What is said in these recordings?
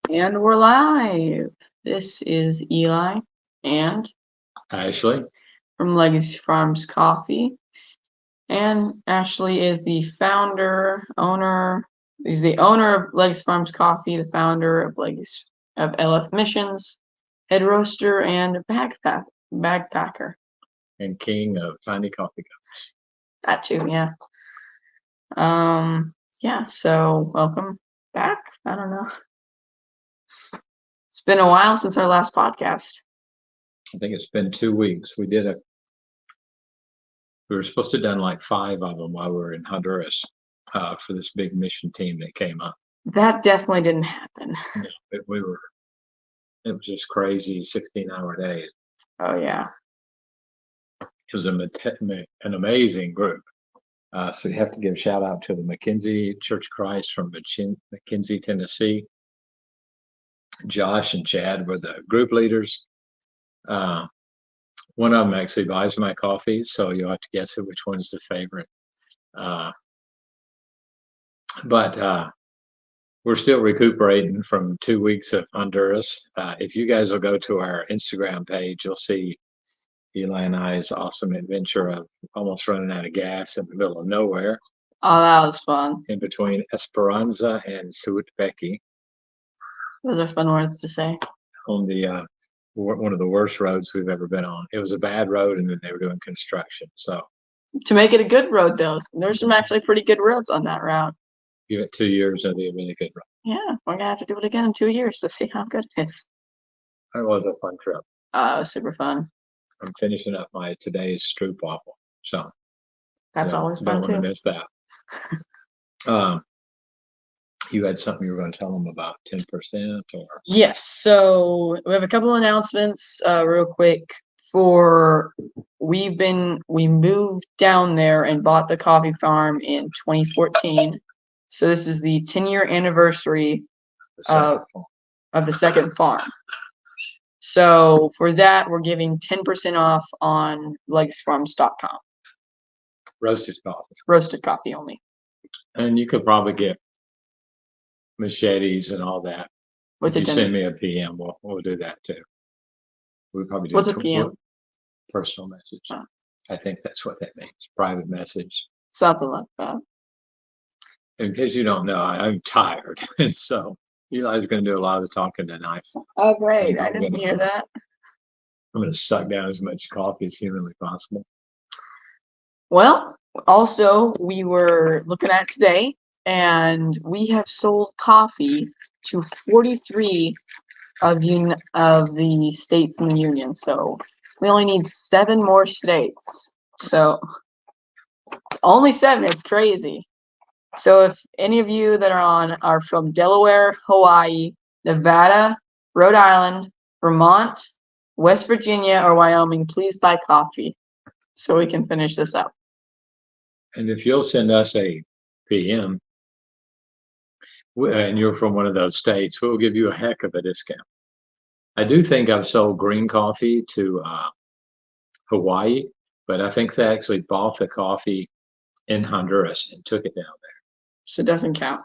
And we're live. This is Eli and Ashley. from Legacy Farms Coffee. And Ashley is the he's the owner of Legacy Farms Coffee, the founder of LF Missions, head roaster, and bagpacker. And king of Tiny Coffee Cups. That too, yeah. So welcome back. I don't know. It's been a while since our last podcast. I think it's been 2 weeks. We were supposed to have done like 5 of them while we were in Honduras for this big mission team that came up. That definitely didn't happen. It was just crazy 16-hour days. Oh yeah. It was an amazing group. So you have to give a shout out to the McKinsey Church of Christ from McKinsey, Tennessee. Josh and Chad were the group leaders. One of them actually buys my coffee, so you'll have to guess which one's the favorite. But we're still recuperating from 2 weeks of Honduras. If you guys will go to our Instagram page, you'll see Eli and I's awesome adventure of almost running out of gas in the middle of nowhere. Oh, that was fun. In between Esperanza and Suitpeki. Those are fun words to say. On the one of the worst roads we've ever been on. It was a bad road, and then they were doing construction. So to make it a good road, though, there's some actually pretty good roads on that route. Give it 2 years, it'll be a really good road. Yeah, we're gonna have to do it again in 2 years to see how good it is. It was a fun trip. It was super fun. I'm finishing up my today's stroopwafel, so that's always fun too. Don't want to miss that. You had something you were going to tell them about 10% or? Yes. So we have a couple announcements, real quick. We moved down there and bought the coffee farm in 2014. So this is the 10-year anniversary of the second farm. So for that, we're giving 10% off on legacyfarms.com. Roasted coffee. Roasted coffee only. And you could probably get machetes and all that. If you send me a PM, we'll do that too. We'll probably do. What's a PM? Personal message. Oh. I think that's what that means. Private message. Something like that. In case you don't know, I'm tired, and so Eli's going to do a lot of the talking tonight. Oh, great! I didn't hear that. I'm going to suck down as much coffee as humanly possible. Well, also we were looking at today, and we have sold coffee to 43 of the states in the union. So we only need 7 more states. So only 7. It's crazy. So if any of you that are from Delaware, Hawaii, Nevada, Rhode Island, Vermont, West Virginia, or Wyoming, please buy coffee so we can finish this up. And if you'll send us a PM and you're from one of those states, we'll give you a heck of a discount. I do think I've sold green coffee to Hawaii, but I think they actually bought the coffee in Honduras and took it down there. So it doesn't count.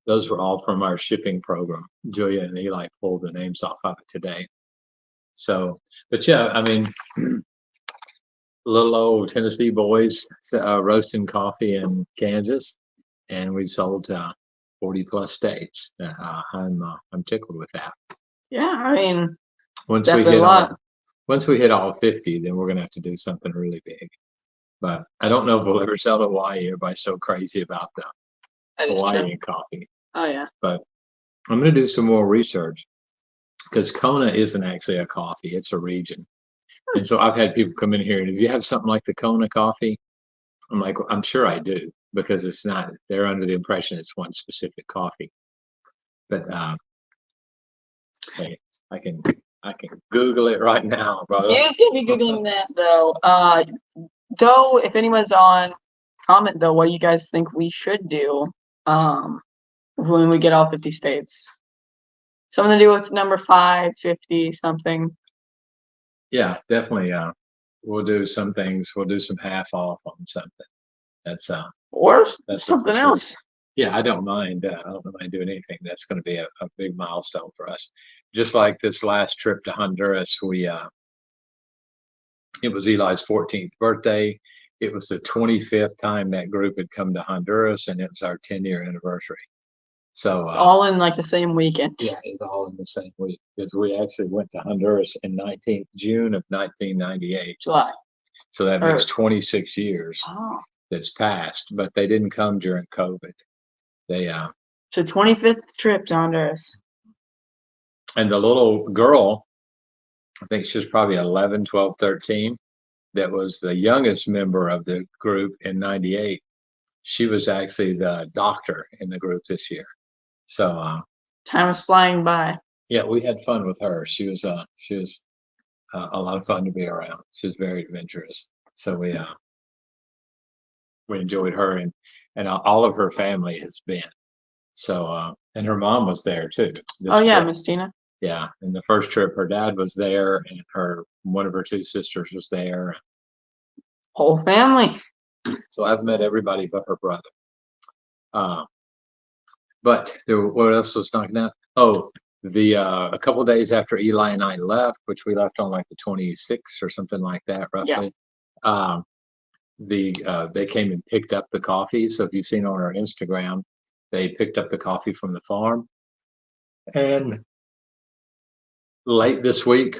Those were all from our shipping program. Julia and Eli pulled the names off of it today. So, but yeah, I mean, little old Tennessee boys roasting coffee in Kansas, and we sold 40 plus states. I'm tickled with that. Yeah, I mean, once we hit all 50, then we're gonna have to do something really big. But I don't know if we'll ever sell to Hawaii. Everybody's so crazy about the Hawaiian coffee. Oh yeah. But I'm gonna do some more research because Kona isn't actually a coffee; it's a region. And so I've had people come in here and if you have something like the Kona coffee, I'm like, well, I'm sure I do because it's not. They're under the impression it's one specific coffee. But hey, I can Google it right now, brother. You can be Googling that though. Though, if anyone's on, comment though, what do you guys think we should do when we get all 50 states? Something to do with number 5, 50, something. Yeah, definitely. We'll do some things. We'll do some half off on something. That's or something else. Yeah, I don't mind. I don't mind doing anything. That's going to be a big milestone for us. Just like this last trip to Honduras, it was Eli's 14th birthday. It was the 25th time that group had come to Honduras, and it was our 10-year anniversary. So, All in like the same weekend. yeah, it's all in the same week because we actually went to Honduras in June of 1998. July. So that makes Or- 26 years Oh. that's passed, but they didn't come during COVID. They So 25th trip to Honduras. and the little girl, I think she was probably 11, 12, 13, that was the youngest member of the group in 98. She was actually the doctor in the group this year. So Time was flying by. yeah, we had fun with her. She was a lot of fun to be around. She was very adventurous. So we enjoyed her, and all of her family has been. So and her mom was there too. This Oh yeah, trip. Miss Tina. Yeah, in the first trip, her dad was there, and one of her two sisters was there. Whole family. So I've met everybody but her brother. Uh, but what else was knocking out? Oh, a couple days after Eli and I left, which we left on like the 26th or something like that, roughly. Um, they came and picked up the coffee. So if you've seen on our Instagram, they picked up the coffee from the farm. And late this week,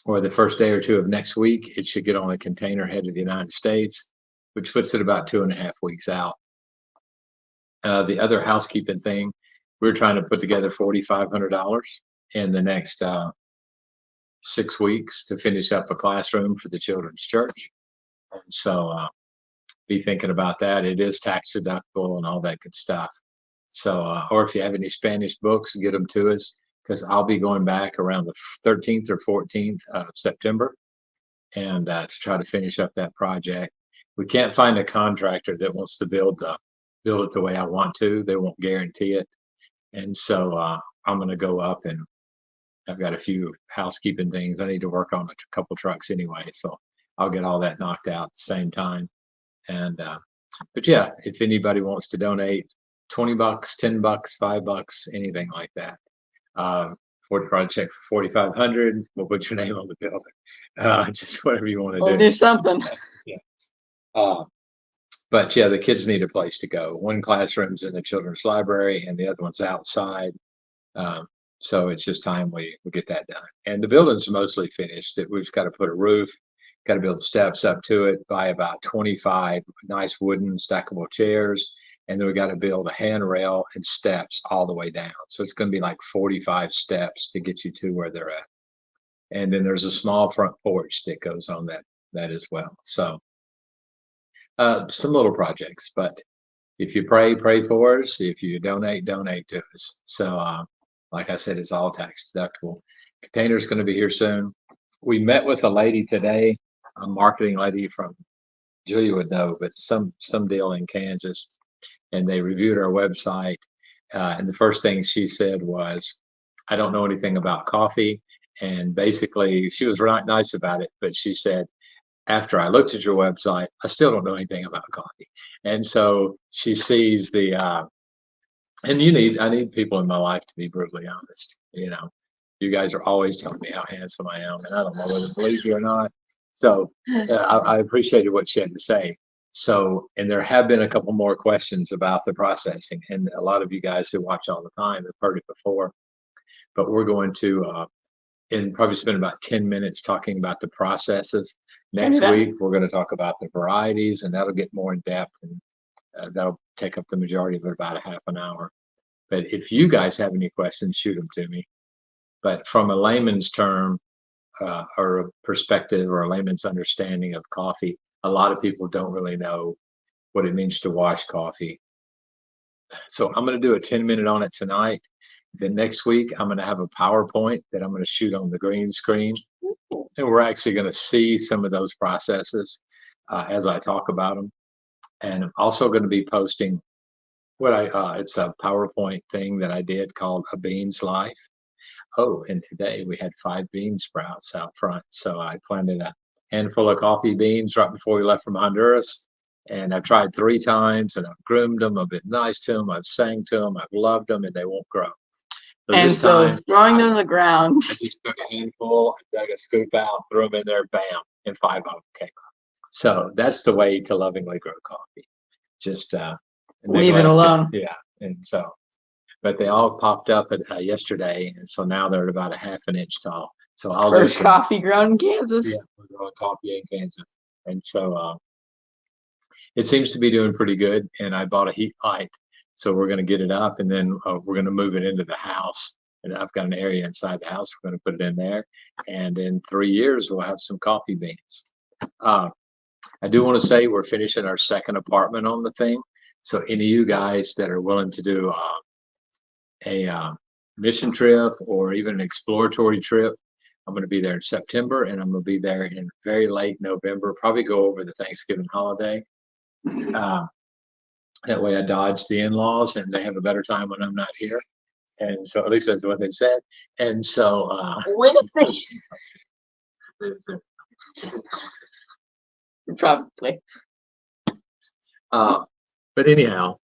or the first day or two of next week, it should get on a container headed to the United States, which puts it about 2.5 weeks out. The other housekeeping thing, we're trying to put together $4,500 in the next 6 weeks to finish up a classroom for the children's church. And so be thinking about that. It is tax deductible and all that good stuff. So, or if you have any Spanish books, get them to us because I'll be going back around the 13th or 14th of September and to try to finish up that project. We can't find a contractor that wants to build it the way I want to. They won't guarantee it. And so I'm going to go up, and I've got a few housekeeping things. I need to work on a couple trucks anyway. So I'll get all that knocked out at the same time. And, but yeah, if anybody wants to donate $20, $10, $5, anything like that, for the project for 4,500, we'll put your name on the building. Just whatever you want to We'll do. do something. Yeah. But yeah, the kids need a place to go. One classroom's in the children's library and the other one's outside. So it's just time we get that done. And the building's mostly finished. We've got to put a roof, got to build steps up to it, buy about 25 nice wooden stackable chairs. And then we got to build a handrail and steps all the way down. So it's going to be like 45 steps to get you to where they're at. And then there's a small front porch that goes on that as well. So some little projects, but if you pray for us. If you donate to us. So like I said, it's all tax deductible. Container's going to be here soon. We met with a lady today, a marketing lady from, Julia would know, but some deal in Kansas, and they reviewed our website. And the first thing she said was, I don't know anything about coffee. And basically, she was right nice about it, but she said, after I looked at your website, I still don't know anything about coffee. And so she sees and I need people in my life to be brutally honest. You guys are always telling me how handsome I am, and I don't know whether to believe you or not. So I appreciated what she had to say. So, and there have been a couple more questions about the processing, and a lot of you guys who watch all the time have heard it before, but we're going to, and probably spend about 10 minutes talking about the processes. Next week, we're going to talk about the varieties, and that'll get more in depth, and that'll take up the majority of it, about a half an hour. But if you guys have any questions, shoot them to me. But from a layman's term or a perspective or a layman's understanding of coffee, a lot of people don't really know what it means to wash coffee. So I'm going to do a 10-minute on it tonight. Then next week, I'm going to have a PowerPoint that I'm going to shoot on the green screen. And we're actually going to see some of those processes as I talk about them. And I'm also going to be posting it's a PowerPoint thing that I did called A Bean's Life. Oh, and today we had 5 bean sprouts out front. So I planted a handful of coffee beans right before we left from Honduras. And I've tried 3 times, and I've groomed them. I've been nice to them. I've sang to them. I've loved them, and they won't grow. So And this so time, throwing them on the ground. I just took a handful, dug a scoop out, threw them in there, bam, and 5 of them came up. So that's the way to lovingly grow coffee. Just Leave it alone. Yeah, and so, but they all popped up yesterday, and so now they're about a half an inch tall. So I'll do First some, coffee grown in Kansas. yeah, we're growing coffee in Kansas, and so it seems to be doing pretty good. And I bought a heat light, so we're going to get it up, and then we're going to move it into the house. And I've got an area inside the house. We're going to put it in there, and in 3 years we'll have some coffee beans. I do want to say we're finishing our second apartment on the thing. So any of you guys that are willing to do a mission trip or even an exploratory trip, I'm going to be there in September, and I'm going to be there in very late November, probably go over the Thanksgiving holiday. That way I dodge the in-laws and they have a better time when I'm not here. And so at least that's what they said. And so Wait a second. Probably. But anyhow,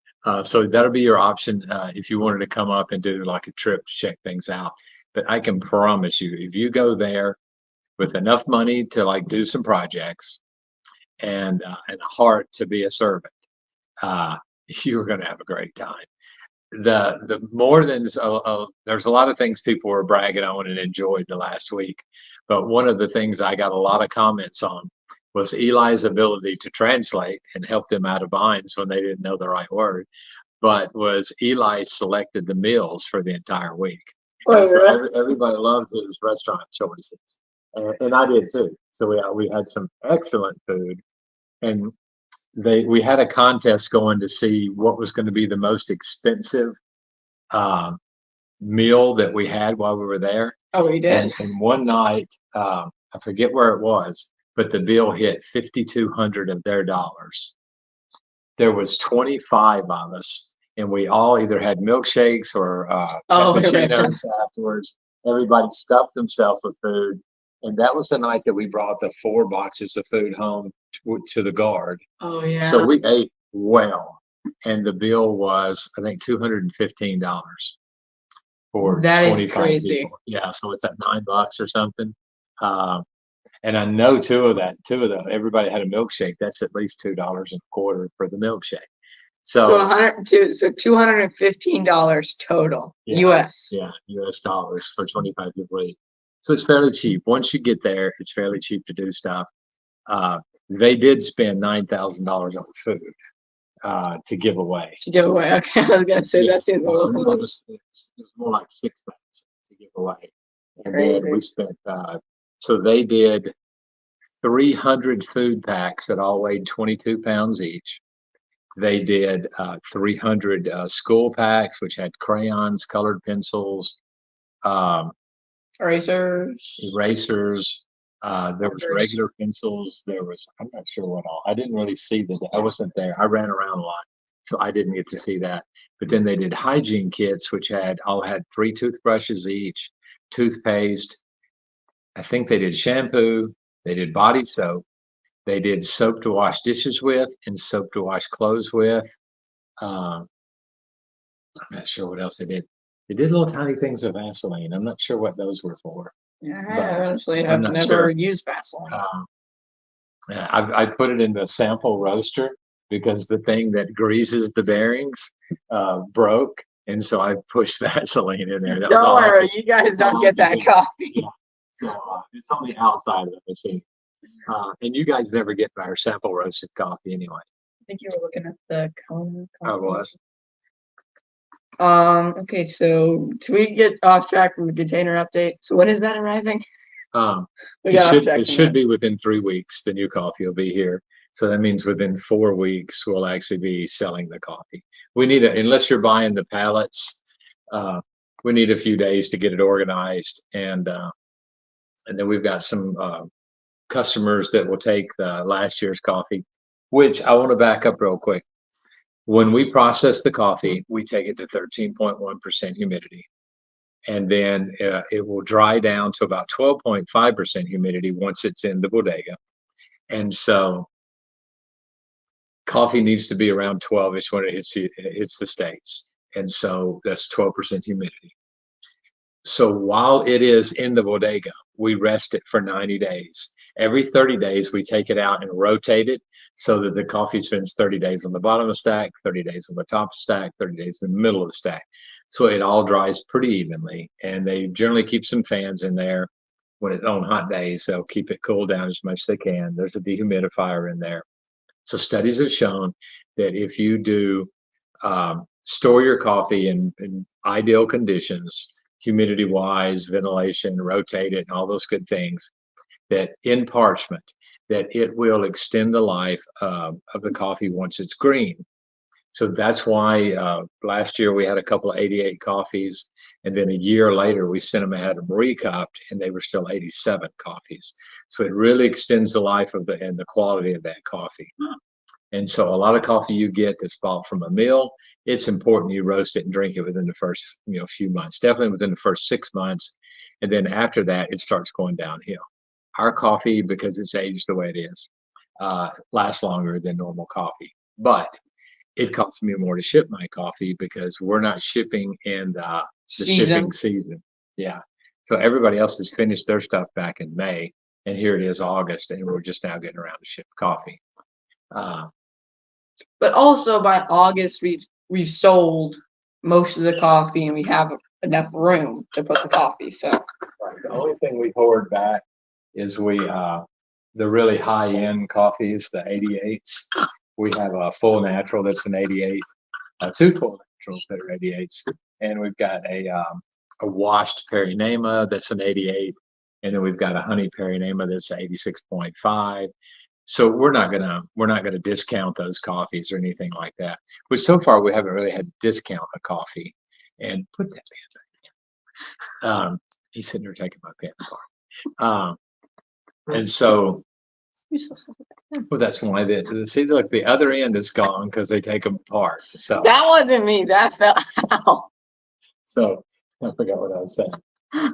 so that'll be your option if you wanted to come up and do like a trip to check things out. But I can promise you, if you go there with enough money to like do some projects and a heart to be a servant, you're going to have a great time. The more than there's a lot of things people were bragging on and enjoyed the last week, but one of the things I got a lot of comments on was Eli's ability to translate and help them out of binds when they didn't know the right word. But was Eli selected the meals for the entire week. Oh, So really? everybody loved his restaurant choices, and I did too. So we had some excellent food, and we had a contest going to see what was going to be the most expensive meal that we had while we were there. Oh, we did. And one night, I forget where it was, but the bill hit 5,200 of their dollars. There was 25 of us, and we all either had milkshakes or cappuccinos afterwards. Everybody stuffed themselves with food. And that was the night that we brought the 4 boxes of food home to the guard. Oh, yeah. So we ate well. And the bill was, I think, $215 for That is 25 crazy. people. Yeah, so it's at $9 or something. And I know two of them, everybody had a milkshake. That's at least $2.25 for the milkshake. So $215 total, Yeah, US. Yeah, US dollars for 25 people. So it's fairly cheap. Once you get there, it's fairly cheap to do stuff. They did spend $9,000 on food to give away. To give away. Okay, I was gonna say that seems a little. It was more like 6,000 to give away. And Crazy. then we spent. So they did 300 food packs that all weighed 22 pounds each. They did 300 school packs, which had crayons, colored pencils, erasers. There was regular pencils. There was, I'm not sure what all. I didn't really see that. I wasn't there. I ran around a lot, so I didn't get to see that. But then they did hygiene kits, which had 3 toothbrushes each, toothpaste. I think they did shampoo. They did body soap. They did soap to wash dishes with and soap to wash clothes with. I'm not sure what else they did. They did little tiny things of Vaseline. I'm not sure what those were for. Yeah, I honestly I'm have not never sure. used Vaseline. I put it in the sample roaster because the thing that greases the bearings broke, and so I pushed Vaseline in there. Don't worry, you guys don't get that coffee. Yeah. So it's on the outside of the machine. And you guys never get our sample roasted coffee anyway. I think you were looking at the Kona. I was. Okay, so do we get off track from the container update? So when is that arriving? It should be within 3 weeks. The new coffee will be here. So that means within 4 weeks, we'll actually be selling the coffee. We need unless you're buying the pallets, we need a few days to get it organized. And then we've got some customers that will take the last year's coffee, which I want to back up real quick. When we process the coffee, we take it to 13.1% humidity. And then it will dry down to about 12.5% humidity once it's in the bodega. And so coffee needs to be around 12-ish when it hits the States. And so that's 12% humidity. So while it is in the bodega, we rest it for 90 days. Every 30 days, we take it out and rotate it so that the coffee spends 30 days on the bottom of the stack, 30 days on the top of the stack, 30 days in the middle of the stack. So it all dries pretty evenly. And they generally keep some fans in there. When it's on hot days, they'll keep it cooled down as much as they can. There's a dehumidifier in there. So studies have shown that if you do store your coffee in ideal conditions, humidity wise, ventilation, rotate it, and all those good things, that in parchment, that it will extend the life of the coffee once it's green. So that's why last year we had a couple of 88 coffees, and then a year later we sent them, had them recupped, and they were still 87 coffees. So it really extends the life of and the quality of that coffee. And so a lot of coffee you get that's bought from a mill, it's important you roast it and drink it within the first few months, definitely within the first 6 months. And then after that, it starts going downhill. Our coffee, because it's aged the way it is, lasts longer than normal coffee. But it costs me more to ship my coffee because we're not shipping in the shipping season. Yeah. So everybody else has finished their stuff back in May, and here it is August, and we're just now getting around to ship coffee. But also by August, we've sold most of the coffee, and we have enough room to put the coffee. So right. The only thing we hoard back is the really high end coffees, the 88s. We have a full natural that's an 88, two full naturals that are 88s, and we've got a washed Perinema that's an 88, and then we've got a honey Perinema that's 86.5. So we're not gonna discount those coffees or anything like that. But so far we haven't really had to discount a coffee. And put that pen back in. He's sitting there taking my pen apart. And so, well, that's why see, look, the other end is gone because they take them apart. So that wasn't me. That fell out. So I forgot what I was saying.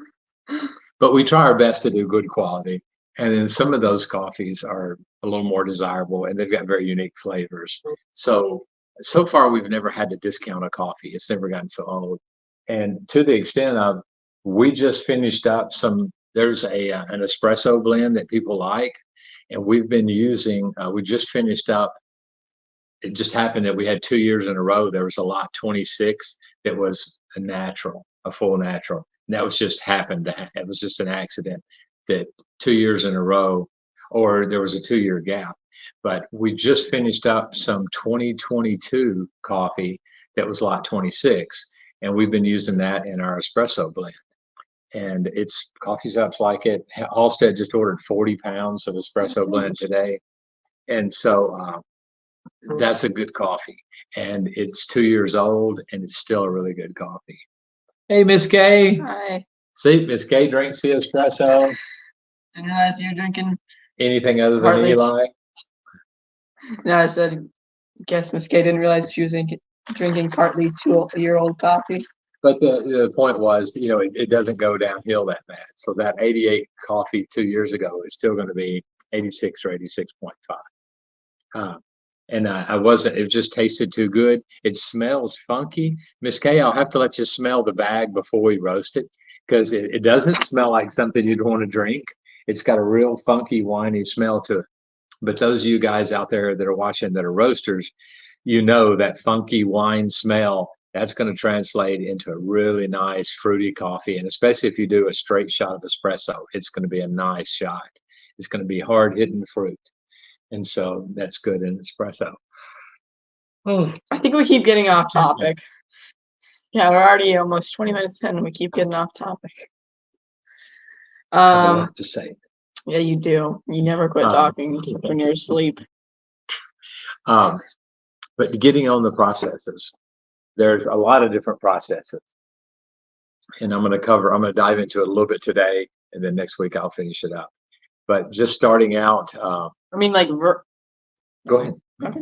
But we try our best to do good quality. And then some of those coffees are a little more desirable, and they've got very unique flavors. So far, we've never had to discount a coffee. It's never gotten so old. And to the extent of, we just finished up there's an espresso blend that people like, and we've been using, we just finished up, it just happened that we had 2 years in a row, there was a lot 26 that was a full natural. And that was just it was just an accident that 2 years in a row, or there was a 2-year gap. But we just finished up some 2022 coffee that was lot 26, and we've been using that in our espresso blend. And it's coffee shops like it. Halstead just ordered 40 pounds of espresso blend today. And so that's a good coffee. And it's 2 years old, and it's still a really good coffee. Hey, Miss Kay. Hi. See, Miss Kay drinks the espresso. Didn't realize you're drinking anything other than Hartley's. Eli. No, I said, guess Miss Kay didn't realize she was drinking partly 2-year-old coffee. But the point was, it doesn't go downhill that bad. So that 88 coffee 2 years ago is still going to be 86 or 86.5. And it just tasted too good. It smells funky. Miss Kay, I'll have to let you smell the bag before we roast it, because it doesn't smell like something you'd want to drink. It's got a real funky, winey smell to it. But those of you guys out there that are watching that are roasters, that funky wine smell, that's going to translate into a really nice fruity coffee. And especially if you do a straight shot of espresso, it's going to be a nice shot. It's going to be hard-hitting fruit. And so that's good in espresso. Oh, I think we keep getting off topic. Yeah, we're already almost 20 minutes in, and we keep getting off topic. I have a lot to say. Yeah, you do. You never quit talking when you're asleep. But getting on the processes, there's a lot of different processes. And I'm going to dive into it a little bit today, and then next week I'll finish it up. But just starting out. Go ahead. Okay.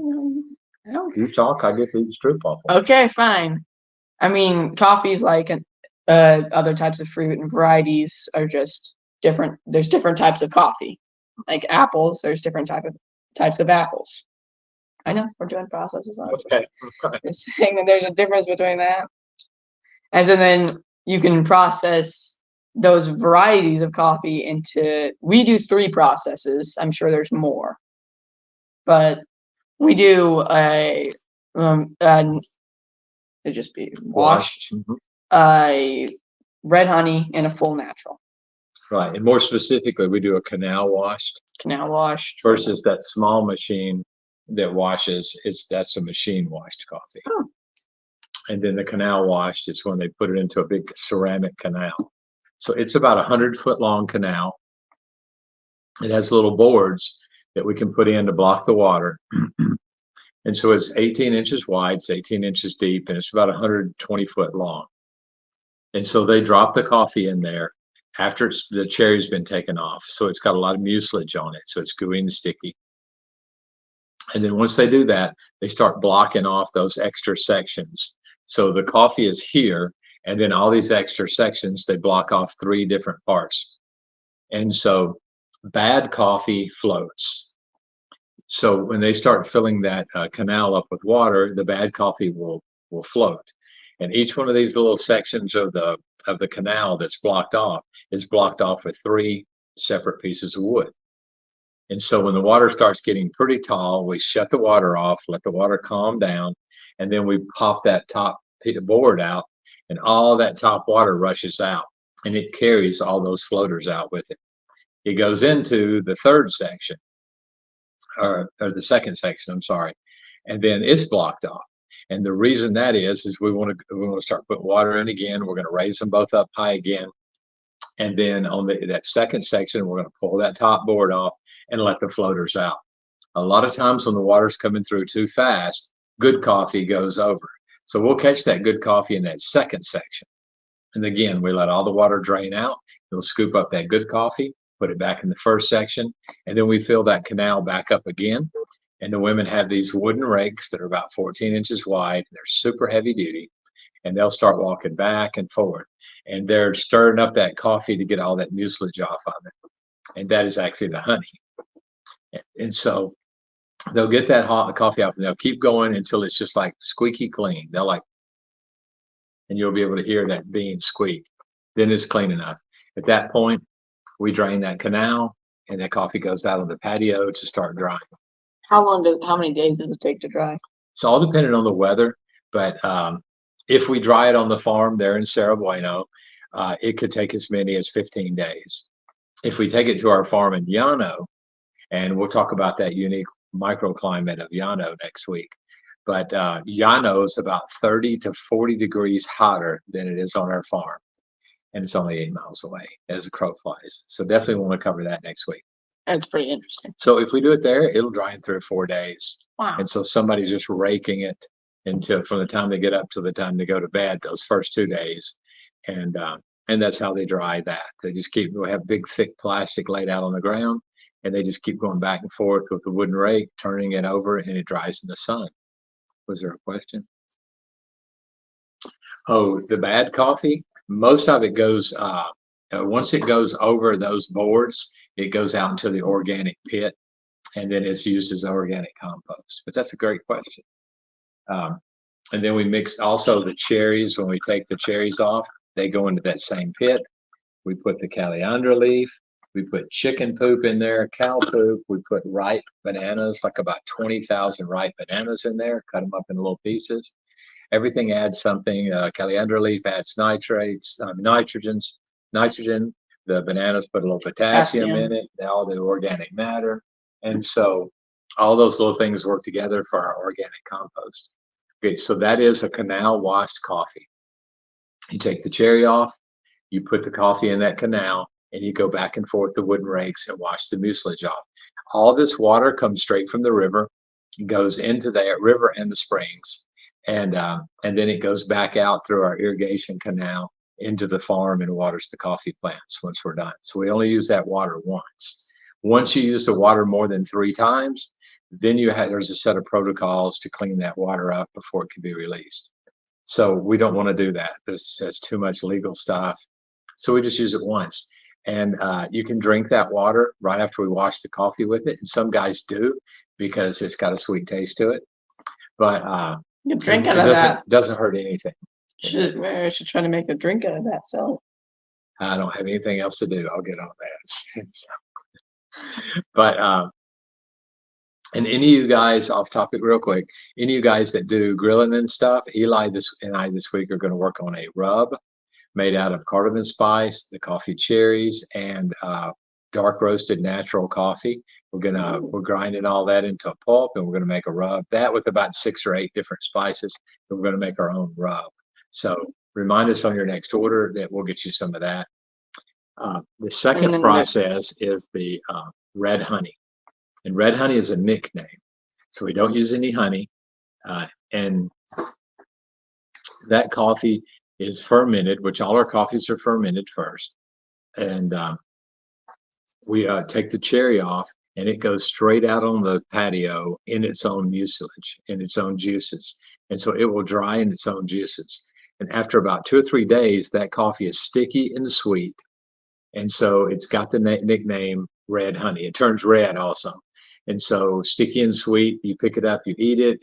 You talk, I get to eat strip off. Okay, fine. I mean, coffees like other types of fruit and varieties are just different. There's different types of coffee. Like apples, there's different types of apples. I know, we're doing processes on it. Okay. Just saying that there's a difference between that. And so then you can process those varieties of coffee into, we do 3 processes. I'm sure there's more. But we do it just be washed, Mhm. red honey, and a full natural. Right. And more specifically, we do a canal washed Canal washed. versus that small machine that washes. That's a machine washed coffee. Oh. And then the canal washed is when they put it into a big ceramic canal. So it's about 100-foot long canal. It has little boards that we can put in to block the water. And so it's 18 inches wide, it's 18 inches deep, and it's about 120 foot long. And so they drop the coffee in there after the cherry's been taken off. So it's got a lot of mucilage on it. So it's gooey and sticky. And then once they do that, they start blocking off those extra sections. So the coffee is here, and then all these extra sections, they block off 3 different parts. And so bad coffee floats. So when they start filling that canal up with water, the bad coffee will float. And each one of these little sections of the canal that's blocked off is blocked off with 3 separate pieces of wood. And so when the water starts getting pretty tall, we shut the water off, let the water calm down, and then we pop that top board out, and all that top water rushes out, and it carries all those floaters out with it. It goes into the 3rd section, or the 2nd section, I'm sorry, and then it's blocked off. And the reason that is we want to start putting water in again. We're going to raise them both up high again, and then on that 2nd section, we're going to pull that top board off and let the floaters out. A lot of times when the water's coming through too fast, good coffee goes over. So we'll catch that good coffee in that 2nd section. And again, we let all the water drain out. We'll scoop up that good coffee, put it back in the 1st section, and then we fill that canal back up again. And the women have these wooden rakes that are about 14 inches wide. They're super heavy duty, and they'll start walking back and forth. And they're stirring up that coffee to get all that mucilage off of it. And that is actually the honey. And so they'll get that hot coffee out, and they'll keep going until it's just like squeaky clean. They'll like, and you'll be able to hear that bean squeak. Then it's clean enough. At that point, we drain that canal, and that coffee goes out on the patio to start drying. How many days does it take to dry? It's all dependent on the weather, but if we dry it on the farm there in Cerro Bueno, it could take as many as 15 days. If we take it to our farm in Llano, and we'll talk about that unique microclimate of Llano next week, but Llano is about 30 to 40 degrees hotter than it is on our farm, and it's only 8 miles away as the crow flies. So definitely want to cover that next week. That's pretty interesting. So if we do it there, it'll dry in 3 or 4 days. Wow. And so somebody's just raking it until from the time they get up to the time they go to bed, those first 2 days. And that's how they dry that. They just we have big, thick plastic laid out on the ground, and they just keep going back and forth with the wooden rake, turning it over, and it dries in the sun. Was there a question? Oh, the bad coffee, most of it goes, once it goes over those boards, it goes out into the organic pit, and then it's used as organic compost. But that's a great question. And then we mix also the cherries. When we take the cherries off, they go into that same pit. We put the caliandra leaf. We put chicken poop in there, cow poop. We put ripe bananas, like about 20,000 ripe bananas in there, cut them up in little pieces. Everything adds something. Caliandra leaf adds nitrogen. The bananas put a little potassium in it, all the organic matter. And so all those little things work together for our organic compost. Okay, so that is a canal washed coffee. You take the cherry off, you put the coffee in that canal, and you go back and forth the wooden rakes and wash the mucilage off. All this water comes straight from the river, goes into the river and the springs, and then it goes back out through our irrigation canal into the farm and waters the coffee plants once we're done. So we only use that water once. Once you use the water more than 3 times, then there's a set of protocols to clean that water up before it can be released. So we don't want to do that. This has too much legal stuff. So we just use it once. And you can drink that water right after we wash the coffee with it. And some guys do. because it's got a sweet taste to it. But You can drink it out of that. doesn't hurt anything. Maybe I should try to make a drink out of that. So I don't have anything else to do. I'll get on that. But and any of you guys, off topic real quick, any of you guys that do grilling and stuff, Eli and I this week are going to work on a rub made out of cardamom spice, the coffee cherries, and dark roasted natural coffee. We're grinding all that into a pulp, and we're gonna make a rub. That with about 6 or 8 different spices, and we're gonna make our own rub. So remind us on your next order that we'll get you some of that. The second then process is the red honey, and red honey is a nickname, so we don't use any honey, and that coffee is fermented, which all our coffees are fermented first, and we take the cherry off, and it goes straight out on the patio in its own mucilage, in its own juices, and so it will dry in its own juices. And after about 2 or 3 days, that coffee is sticky and sweet, and so it's got the nickname red honey. It turns red also, and so sticky and sweet. You pick it up, you eat it.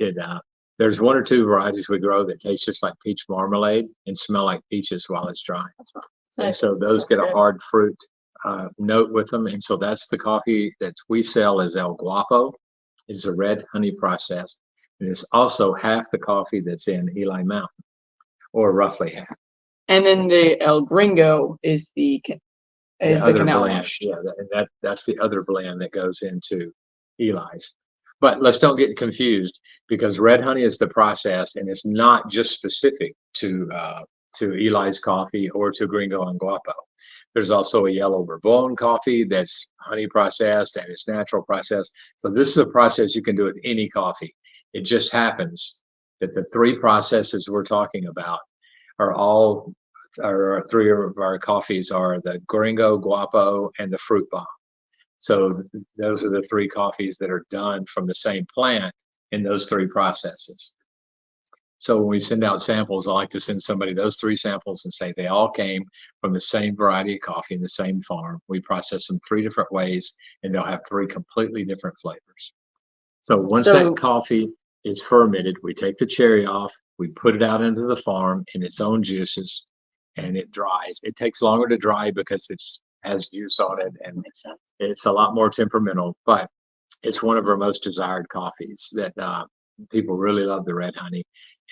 There's 1 or 2 varieties we grow that taste just like peach marmalade and smell like peaches while it's dry. And so those get a hard fruit note with them. And so that's the coffee that we sell as El Guapo, is a red honey process. And it's also half the coffee that's in Eli Mountain, or roughly half. And then the El Gringo is the canal blend. washed. Yeah, that's the other blend that goes into Eli's. But let's don't get confused, because red honey is the process, and it's not just specific to Eli's coffee or to Gringo and Guapo. There's also a yellow bourbon coffee that's honey processed, and it's natural process. So this is a process you can do with any coffee. It just happens that the 3 processes we're talking about are all, or 3 of our coffees are the Gringo, Guapo, and the Fruit Bomb. So those are the 3 coffees that are done from the same plant in those 3 processes. So when we send out samples, I like to send somebody those 3 samples and say they all came from the same variety of coffee in the same farm. We process them 3 different ways, and they'll have 3 completely different flavors. So once that coffee is fermented, we take the cherry off, we put it out into the farm in its own juices, and it dries. It takes longer to dry because it has juice on it, and it's a lot more temperamental, but it's one of our most desired coffees that people really love, the red honey.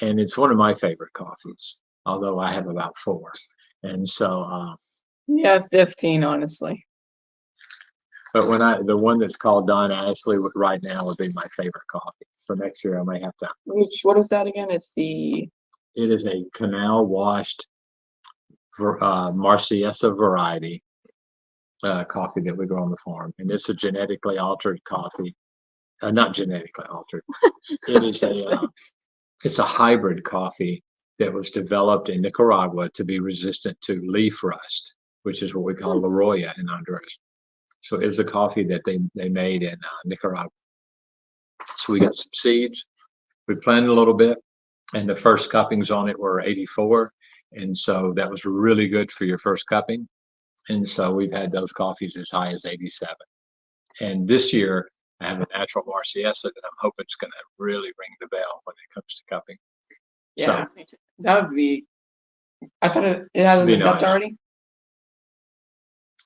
And it's one of my favorite coffees, although I have about 4. And so, yeah, 15, honestly. But the one that's called Don Ashley right now would be my favorite coffee. So next year I may have to. What is that again? It is a canal washed Marciesa variety coffee that we grow on the farm, and it's a genetically altered coffee. Not genetically altered. It is it's a hybrid coffee that was developed in Nicaragua to be resistant to leaf rust, which is what we call La Roya in Honduras. So it's a coffee that they made in Nicaragua. So we got some seeds. We planted a little bit, and the first cuppings on it were 84, and so that was really good for your first cupping. And so we've had those coffees as high as 87. And this year I have a natural Marciesa that I'm hoping is going to really ring the bell when it comes to cupping. Yeah, so, that would be. I thought it hasn't been cupped already.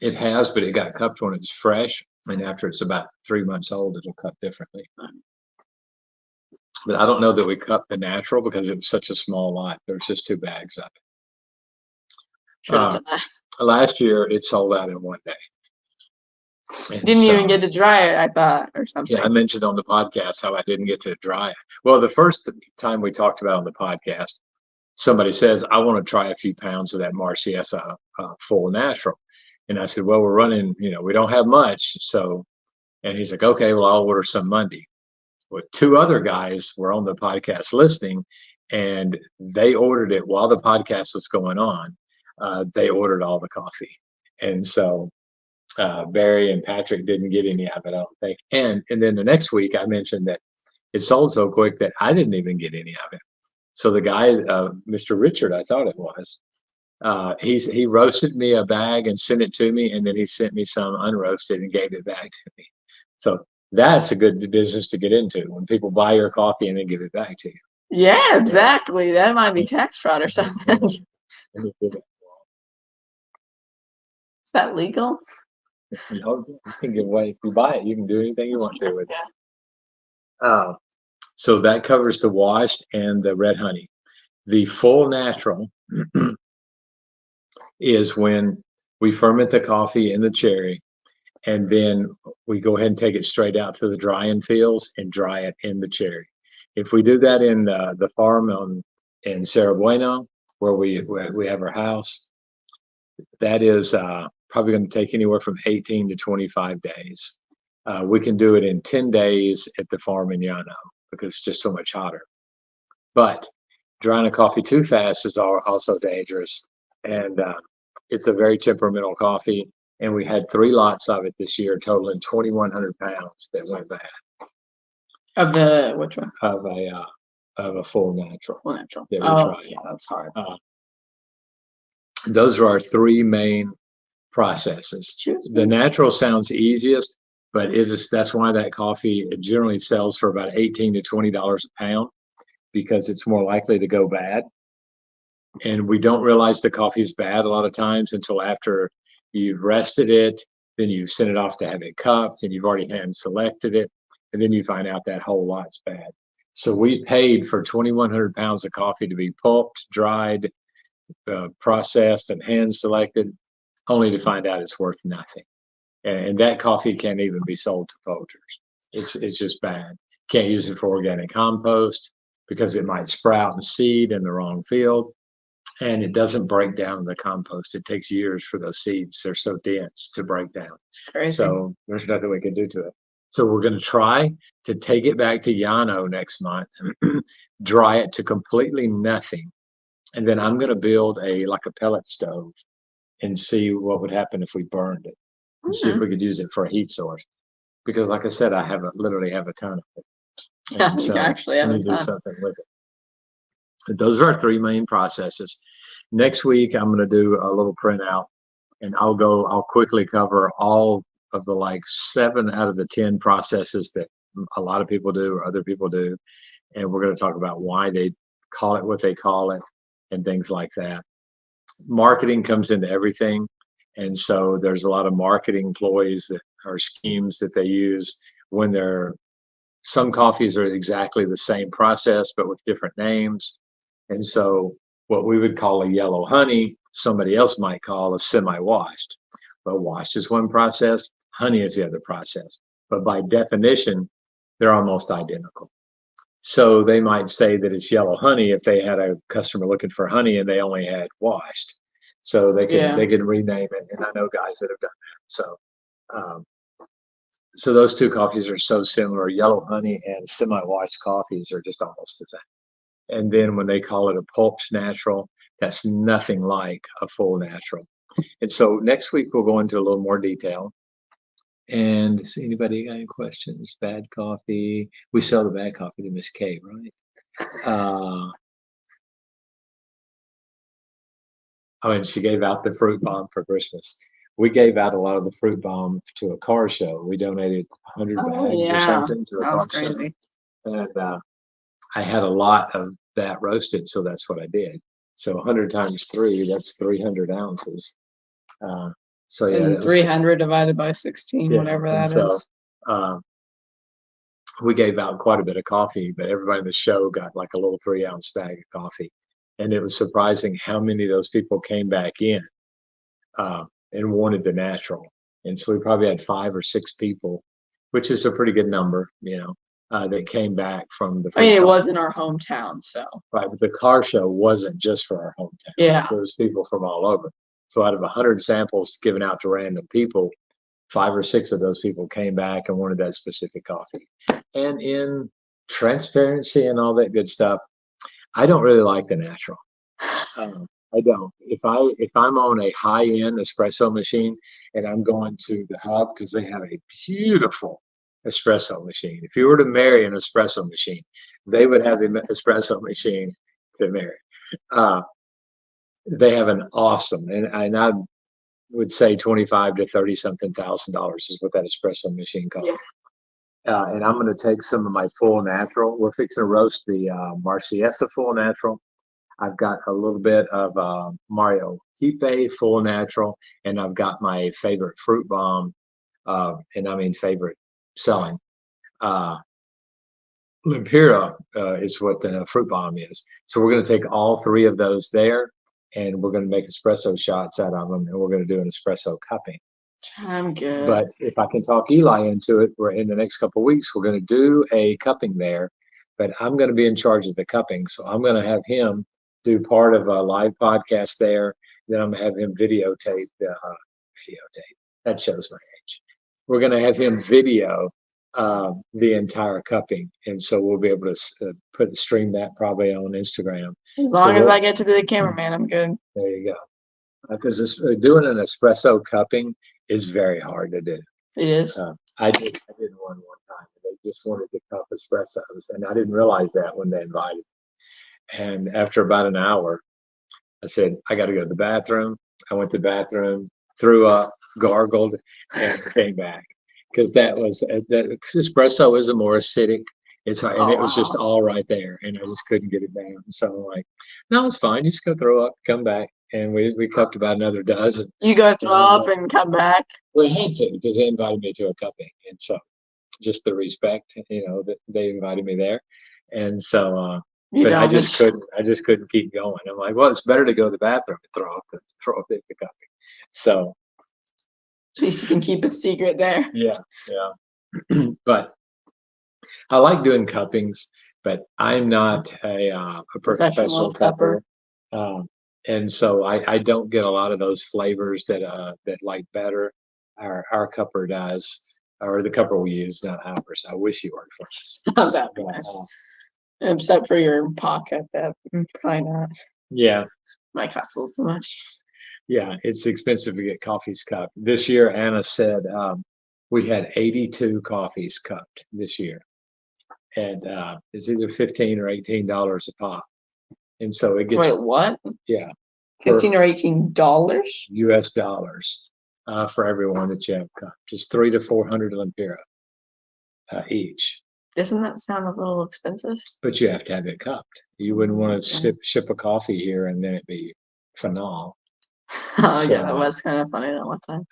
It has, but it got cupped when it's fresh, and after it's about 3 months old, it'll cup differently. But I don't know that we cupped the natural because it was such a small lot. There's just 2 bags of it. Last year, it sold out in 1 day. And didn't even get to dry it, I thought, or something. Yeah, I mentioned on the podcast how I didn't get to dry it. Well, the first time we talked about it on the podcast, somebody says, I want to try a few pounds of that Marciesa full natural. And I said, well, we're running, we don't have much. So, and he's like, okay, well, I'll order some Monday. Well, 2 other guys were on the podcast listening, and they ordered it while the podcast was going on. They ordered all the coffee. And so Barry and Patrick didn't get any of it, I don't think. And then the next week I mentioned that it sold so quick that I didn't even get any of it. So the guy, Mr. Richard, I thought it was, he roasted me a bag and sent it to me, and then he sent me some unroasted and gave it back to me. So That's a good business to get into when people buy your coffee and then give it back to you. Yeah, exactly. That might be tax fraud or something. Is that legal? You can give away if you buy it. You can do anything you want to with it. Yeah. So that covers the washed and the red honey. The full natural is when we ferment the coffee and the cherry, and then we go ahead and take it straight out to the drying fields and dry it in the cherry. If we do that in the farm in Cerro Bueno, where we have our house, that is probably going to take anywhere from 18 to 25 days. We can do it in 10 days at the farm in Llano because it's just so much hotter. But drying a coffee too fast is also dangerous. And it's a very temperamental coffee. And we had 3 lots of it this year, totaling 2,100 pounds that went bad. Of the which one? Of a full natural. Full natural. That we Oh, tried. yeah, that's hard. Those are our 3 main processes. The natural sounds easiest, but that's why that coffee generally sells for about $18 to $20 a pound, because it's more likely to go bad. And we don't realize the coffee's bad a lot of times until after you've rested it, then you send it off to have it cupped, and you've already hand selected it, and then you find out that whole lot's bad. So we paid for 2,100 pounds of coffee to be pulped, dried, processed, and hand selected, only to find out it's worth nothing. And that coffee can't even be sold to poachers. It's just bad. Can't use it for organic compost because it might sprout and seed in the wrong field. And it doesn't break down in the compost. It takes years for those seeds. They're so dense to break down. Crazy. So there's nothing we can do to it. So we're going to try to take it back to Llano next month, dry it to completely nothing. And then I'm going to build like a pellet stove and see what would happen if we burned it, and see if we could use it for a heat source. Because like I said, I literally have a ton of it. Yeah, And you so actually have I a need to do ton. something with it. Those are our 3 main processes. Next week, I'm going to do a little printout, and I'll quickly cover all of the 7 out of the 10 processes that a lot of people do or other people do. And we're going to talk about why they call it what they call it and things like that. Marketing comes into everything. And so there's a lot of marketing ploys that are schemes that they use when some coffees are exactly the same process, but with different names. And so what we would call a yellow honey, somebody else might call a semi-washed. But washed is one process, honey is the other process. But by definition, they're almost identical. So they might say that it's yellow honey if they had a customer looking for honey and they only had washed. So they can rename it. And I know guys that have done that. So those 2 coffees are so similar. Yellow honey and semi-washed coffees are just almost the same. And then when they call it a pulped natural, that's nothing like a full natural. And so next week we'll go into a little more detail. And does anybody got any questions? Bad coffee. We sell the bad coffee to Miss K, right? And she gave out the fruit bomb for Christmas. We gave out a lot of the fruit bomb to a car show. We donated 100 bags or something to a car show. And I had a lot of that roasted, so that's what I did. So 100 times 3, that's 300 ounces. So yeah, and 300 divided by 16, whatever that is. We gave out quite a bit of coffee, but everybody in the show got like a little 3-ounce bag of coffee. And it was surprising how many of those people came back in and wanted the natural. And so we probably had 5 or 6 people, which is a pretty good number, that came back from the. I mean, it was in our hometown, so. Right, but the car show wasn't just for our hometown. Yeah. There was people from all over. So out of 100 samples given out to random people, 5 or 6 of those people came back and wanted that specific coffee. And in transparency and all that good stuff, I don't really like the natural. I don't. If I'm on a high-end espresso machine and I'm going to the Hub because they have a beautiful espresso machine. If you were to marry an espresso machine, they would have the espresso machine to marry. They have an awesome, and I would say 25 to 30 something $1,000 is what that espresso machine costs. And I'm going to take some of my full natural. We're fixing to roast the Marciesa full natural. I've got a little bit of Mario Kipe full natural, and I've got my favorite fruit bomb, and I mean favorite selling. Lempira is what the fruit bomb is. So we're going to take all three of those there, and we're going to make espresso shots out of them, and we're going to do an espresso cupping. I'm good. But if I can talk Eli into it, we're in the next couple of weeks, we're going to do a cupping there, but I'm going to be in charge of the cupping. So I'm going to have him do part of a live podcast there. Then I'm going to have him videotape. That shows my age. We're going to have him video the entire cupping, and so we'll be able to stream that probably on Instagram. As long as I get to be the cameraman, I'm good. There you go. Because doing an espresso cupping is very hard to do. It is. I did one time. They just wanted to cup espressos, and I didn't realize that when they invited me. And after about an hour, I said, I got to go to the bathroom. I went to the bathroom, threw up, gargled, and came back. Because that espresso is a more acidic. It's hard, and it was just all right there, and I just couldn't get it down. So I'm like, no, it's fine. You just go throw up, come back. And we cupped about another dozen. You go throw up and come back? We had to, because they invited me to a cupping. And so just the respect, that they invited me there. And so, but I just couldn't keep going. I'm like, well, it's better to go to the bathroom and throw up at the cupping. So at least you can keep it secret there. Yeah. But I like doing cuppings, but I'm not a professional cupper. And so I don't get a lot of those flavors that like better. Our cupper does, or the cupper we use, not ours. I wish you worked for us. That'd be nice. Except for your pocket, that probably not. Yeah. Might cost a little too much. Yeah, it's expensive to get coffees cupped. This year, Anna said we had 82 coffees cupped this year, and it's either $15 or $18 a pop. And so it gets. Wait, what? Yeah. $15 or $18? US dollars for everyone that you have cupped. Just 300 to 400 Lempira each. Doesn't that sound a little expensive? But you have to have it cupped. You wouldn't want to ship a coffee here and then it be phenol. Oh, yeah, that was kind of funny that one time.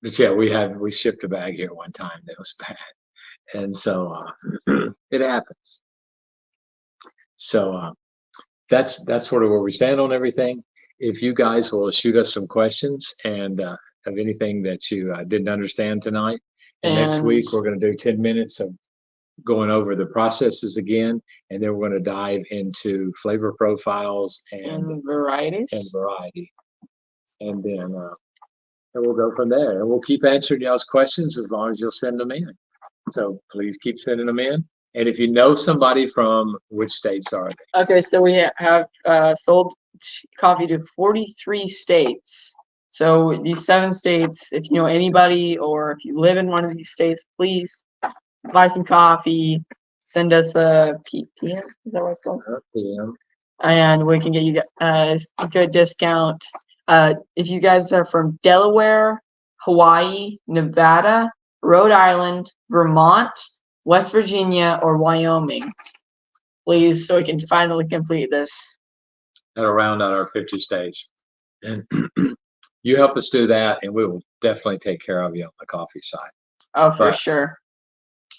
But yeah, we shipped a bag here one time that was bad. And so it happens. So that's sort of where we stand on everything. If you guys will shoot us some questions and of anything that you didn't understand tonight, and next week we're going to do 10 minutes of going over the processes again, and then we're going to dive into flavor profiles and varieties and variety, and then and we'll go from there. And we'll keep answering y'all's questions as long as you'll send them in. So please keep sending them in. And if you know somebody from which states are they? Okay, so we have sold coffee to 43 states. So these 7 states, if you know anybody or if you live in one of these states, please buy some coffee, send us a PM. Is that what it's called? PM. And we can get you a good discount. If you guys are from Delaware, Hawaii, Nevada, Rhode Island, Vermont, West Virginia, or Wyoming, please, so we can finally complete this. That'll round out our 50 states. And you help us do that, and we will definitely take care of you on the coffee side. Oh, for sure.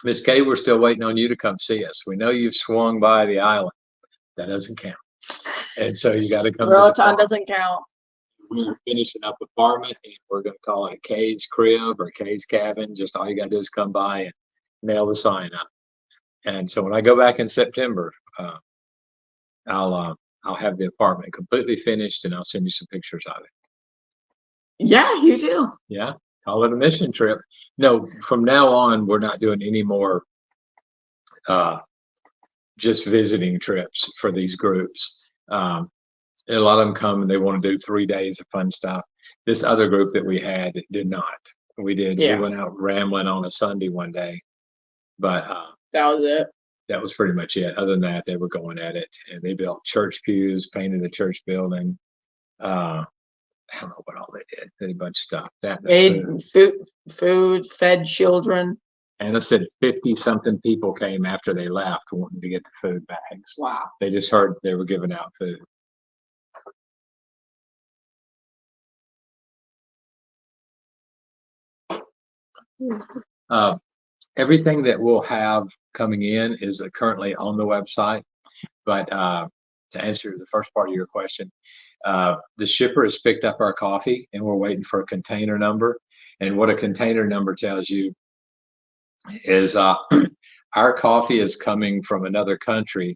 Miss Kay, we're still waiting on you to come see us. We know you've swung by the island. That doesn't count. And so you got to come. Roatan doesn't count. We're finishing up apartment, and we're going to call it Kay's Crib or Kay's Cabin. Just all you got to do is come by and nail the sign up. And so when I go back in September, I'll have the apartment completely finished, and I'll send you some pictures of it. Yeah, you do. Yeah, call it a mission trip. No, from now on, we're not doing any more just visiting trips for these groups. A lot of them come and they want to do 3 days of fun stuff. This other group that we had did not. We did. Yeah. We went out rambling on a Sunday one day, but that was it. That was pretty much it. Other than that, they were going at it, and they built church pews, painted the church building. I don't know what all they did. They did a bunch of stuff. Made food, fed children. Anna said 50 something people came after they left wanting to get the food bags. Wow. They just heard they were giving out food. Uh, everything that we'll have coming in is currently on the website. But to answer the first part of your question, the shipper has picked up our coffee and we're waiting for a container number. And what a container number tells you is our coffee is coming from another country,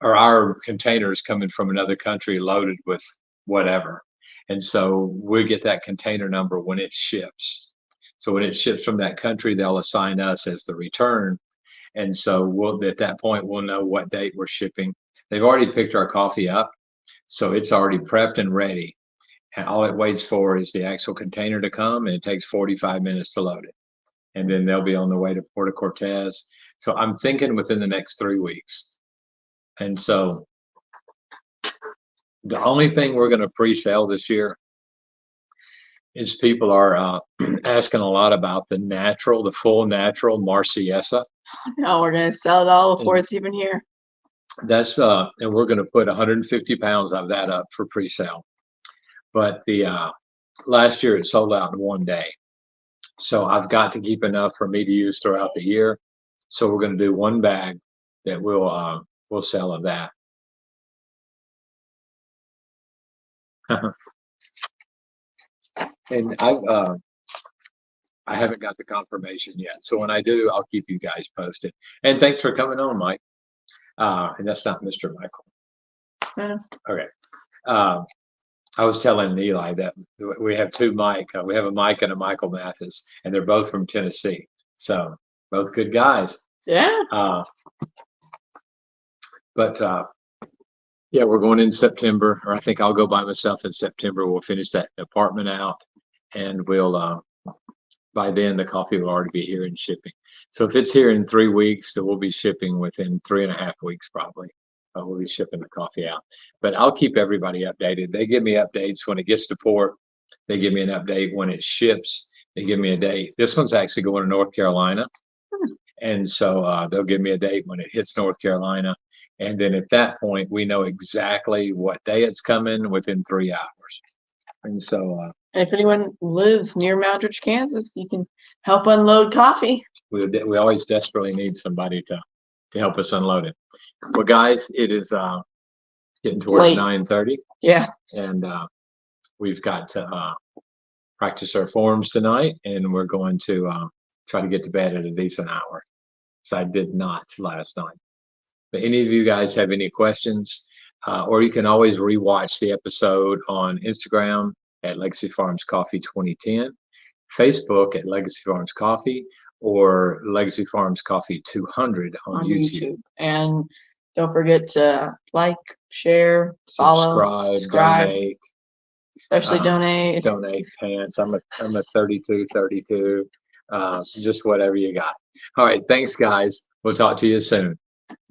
or our container is coming from another country loaded with whatever. And so we get that container number when it ships. So when it ships from that country, they'll assign us as the return. And so we'll, at that point, we'll know what date we're shipping. They've already picked our coffee up, so it's already prepped and ready. And all it waits for is the actual container to come, and it takes 45 minutes to load it. And then they'll be on the way to Puerto Cortez. So I'm thinking within the next 3 weeks. And so the only thing we're going to pre-sale this year is people are asking a lot about the full natural Marciesa. No, we're gonna sell it all before it's even here. That's and we're going to put 150 pounds of that up for pre-sale. But the last year it sold out in 1 day. So I've got to keep enough for me to use throughout the year. So we're going to do 1 bag that we'll sell of that. And I haven't got the confirmation yet. So when I do, I'll keep you guys posted. And thanks for coming on, Mike. And that's not Mr. Michael. Yeah. Okay. I was telling Eli that we have 2 Mike. We have a Mike and a Michael Mathis, and they're both from Tennessee. So both good guys. Yeah. But yeah, we're going in September, or I think I'll go by myself in September. We'll finish that apartment out, and we'll by then the coffee will already be here and shipping. So if it's here in 3 weeks, then we'll be shipping within 3.5 weeks probably. We'll be shipping the coffee out. But I'll keep everybody updated. They give me updates when it gets to port. They give me an update when it ships. They give me a date. This one's actually going to North Carolina. And so they'll give me a date when it hits North Carolina. And then at that point, we know exactly what day it's coming within 3 hours. And so And if anyone lives near Moundridge, Kansas, you can help unload coffee. we always desperately need somebody to help us unload it. Well, guys, it is getting towards Late. 9:30, Yeah. and we've got to practice our forms tonight, and we're going to try to get to bed at a decent hour. So I did not last night. But any of you guys have any questions, or you can always rewatch the episode on Instagram at Legacy Farms Coffee 2010, Facebook at Legacy Farms Coffee, or Legacy Farms Coffee 200 on YouTube. And don't forget to like, share, follow, subscribe, donate, especially donate. donate pants. I'm a 32, just whatever you got. All right, thanks guys. We'll talk to you soon.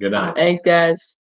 Good night. Thanks, guys.